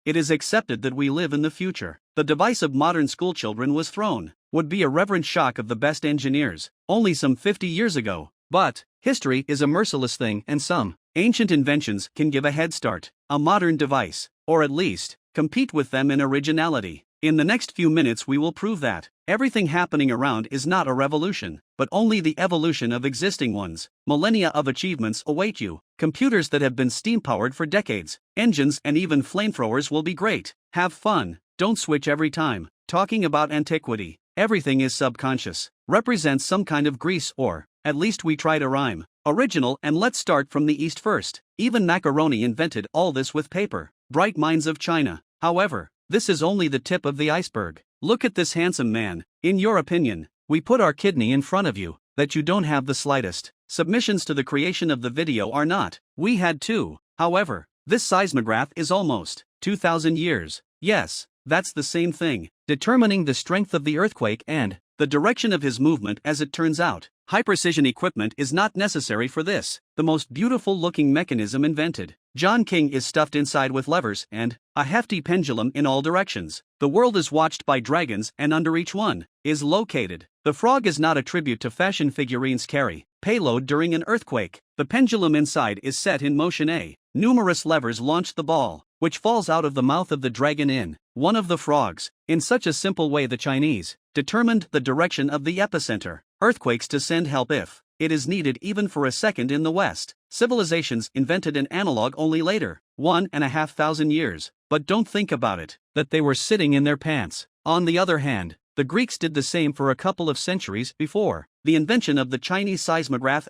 it is accepted that we live in the future. The device of modern schoolchildren was thrown, would be a reverent shock of the best engineers, only some 50 years ago. But history is a merciless thing, and some ancient inventions can give a head start, a modern device, or at least compete with them in originality. In the next few minutes we will prove that everything happening around is not a revolution, but only the evolution of existing ones. Millennia of achievements await you. Computers that have been steam-powered for decades, engines and even flamethrowers will be great. Have fun, don't switch every time. Talking about antiquity, everything is subconscious, represents some kind of grease, or at least we try to rhyme. Original, and let's start from the East first. Even macaroni invented all this with paper. Bright minds of China. However, this is only the tip of the iceberg. Look at this handsome man. In your opinion, we put our kidney in front of you, that you don't have the slightest submissions to the creation of the video are not. We had two. However, this seismograph is almost 2,000 years. Yes, that's the same thing, determining the strength of the earthquake and the direction of his movement. As it turns out, high-precision equipment is not necessary for this. The most beautiful-looking mechanism invented. John King is stuffed inside with levers and a hefty pendulum in all directions. The world is watched by dragons, and under each one is located. The frog is not a tribute to fashion figurines carry payload during an earthquake. The pendulum inside is set in motion. Numerous levers launch the ball, which falls out of the mouth of the dragon in one of the frogs. In such a simple way the Chinese determined the direction of the epicenter. Earthquakes to send help if it is needed, even for a second. In the West, civilizations invented an analog only later, 1,500 years, but don't think about it, that they were sitting in their pants. On the other hand, the Greeks did the same for a couple of centuries before. The invention of the Chinese seismograph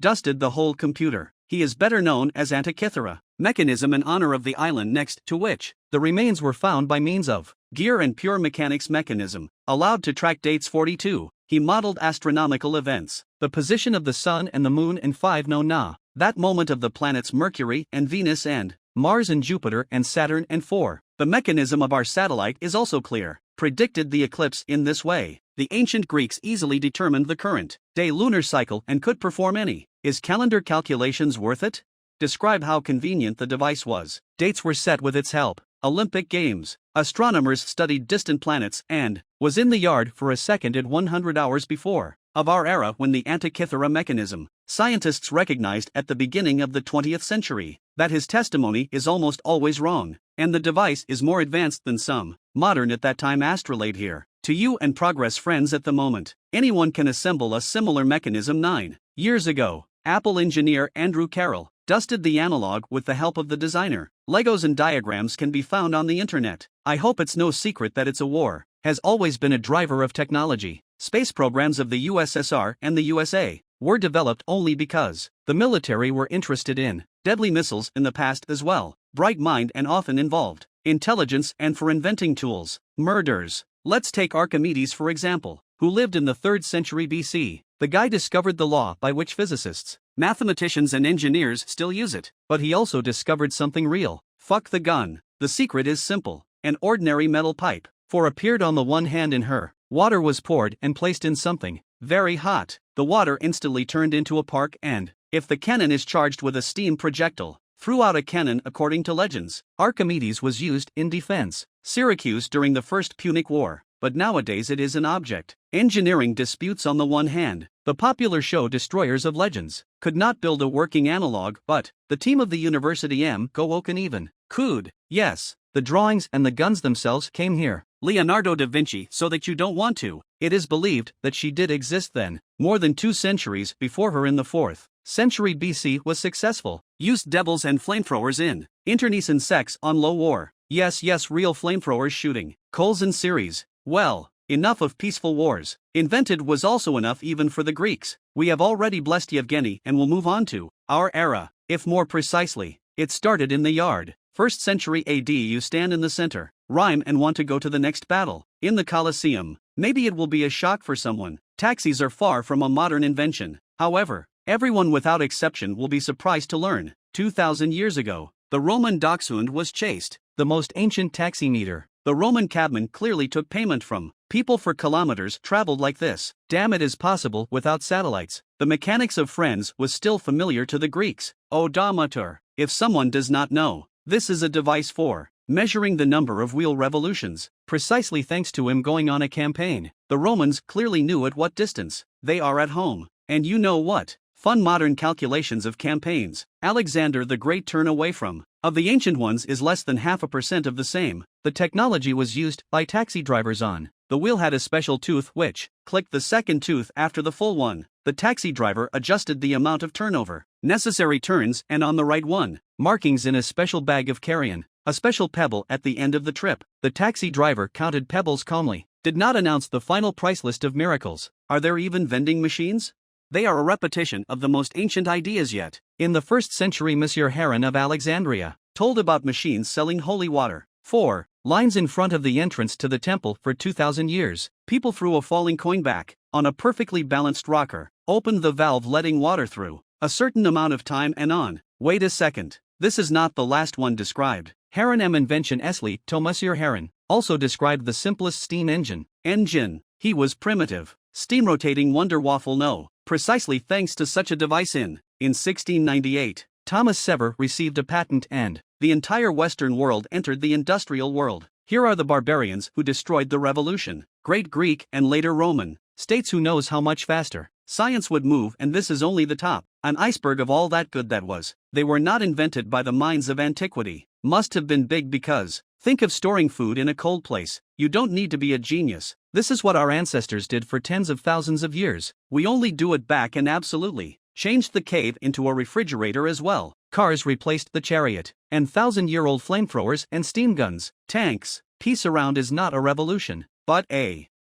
dusted the whole computer. He is better known as Antiquity, mechanism in honor of the island next to which the remains were found by means of gear and pure mechanics mechanism, allowed to track dates 42. He modeled astronomical events, the position of the sun and the moon in 5 no na, that moment of the planets Mercury and Venus and Mars and Jupiter and Saturn and 4. The mechanism of our satellite is also clear, predicted the eclipse in this way. The ancient Greeks easily determined the current day lunar cycle and could perform any is calendar calculations worth it? Describe how convenient the device was. Dates were set with its help. Olympic Games. Astronomers studied distant planets and was in the yard for a second at 100 hours before of our era when the Antiquity mechanism. Scientists recognized at the beginning of the 20th century that his testimony is almost always wrong, and the device is more advanced than some modern at that time astrolabe here. To you and progress friends at the moment, anyone can assemble a similar mechanism. 9 years ago, Apple engineer Andrew Carroll dusted the analog with the help of the designer. Legos and diagrams can be found on the internet. I hope it's no secret that it's a war has always been a driver of technology. Space programs of the USSR and the USA were developed only because the military were interested in deadly missiles in the past as well. Bright mind and often involved intelligence and for inventing tools. Murders. Let's take Archimedes for example, who lived in the 3rd century BC. The guy discovered the law by which physicists, mathematicians and engineers still use it, but he also discovered something real. Fuck the gun. The secret is simple. An ordinary metal pipe, for appeared on the one hand in her. Water was poured and placed in something very hot. The water instantly turned into a park, and if the cannon is charged with a steam projectile, threw out a cannon according to legends. Archimedes was used in defense. Syracuse during the First Punic War, but nowadays it is an object. Engineering disputes on the one hand. The popular show Destroyers of Legends could not build a working analog, but the team of the University Go even could. Yes, the drawings and the guns themselves came here. Leonardo da Vinci, so that you don't want to. It is believed that she did exist then. More than 2 centuries before her in the 4th century BC was successful. Used devils and flamethrowers in internecine sex on low war. Yes, real flamethrowers shooting coals in series. Well, enough of peaceful wars. Invented was also enough even for the Greeks. We have already blessed Yevgeny and will move on to our era. If more precisely, it started in the yard. 1st century AD. You stand in the center, rhyme and want to go to the next battle. In the Colosseum, maybe it will be a shock for someone. Taxis are far from a modern invention. However, everyone without exception will be surprised to learn, 2,000 years ago, the Roman dachshund was chased. The most ancient taximeter. The Roman cabman clearly took payment from people for kilometers traveled like this. Damn, it is possible without satellites. The mechanics of friends was still familiar to the Greeks. Odometer. If someone does not know, this is a device for measuring the number of wheel revolutions, precisely thanks to him going on a campaign. The Romans clearly knew at what distance they are at home. And you know what? Fun modern calculations of campaigns Alexander the Great turn away from. Of the ancient ones is less than 0.5% of the same. The technology was used by taxi drivers on. The wheel had a special tooth which clicked the second tooth after the full one. The taxi driver adjusted the amount of turnover, necessary turns and on the right one. Markings in a special bag of carrion. A special pebble at the end of the trip. The taxi driver counted pebbles calmly. Did not announce the final price list of miracles. Are there even vending machines? They are a repetition of the most ancient ideas yet. In the 1st century, Monsieur Heron of Alexandria told about machines selling holy water. 4. Lines in front of the entrance to the temple for 2,000 years. People threw a falling coin back on a perfectly balanced rocker, opened the valve letting water through a certain amount of time and on. Wait a second. This is not the last one described. Heron M. Invention Esli to Monsieur Heron also described the simplest steam engine. He was primitive. Steam rotating wonder waffle no. Precisely thanks to such a device in 1698, Thomas Sever received a patent and the entire Western world entered the industrial world. Here are the barbarians who destroyed the revolution. Great Greek and later Roman states who knows how much faster science would move, and this is only the top, an iceberg of all that good that was. They were not invented by the minds of antiquity. Must have been big because, think of storing food in a cold place. You don't need to be a genius. This is what our ancestors did for tens of thousands of years. We only do it back and absolutely changed the cave into a refrigerator as well. Cars replaced the chariot, and 1,000-year-old flamethrowers and steam guns. Tanks, peace around is not a revolution, but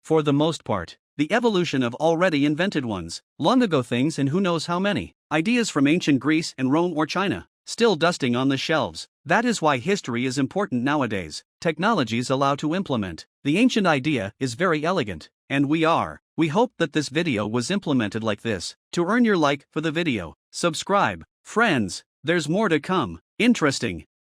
for the most part, the evolution of already invented ones. Long ago things and who knows how many. Ideas from ancient Greece and Rome or China, still dusting on the shelves. That is why history is important nowadays. Technologies allow to implement. The ancient idea is very elegant, and we hope that this video was implemented like this. To earn your like for the video, subscribe. Friends, there's more to come. Interesting.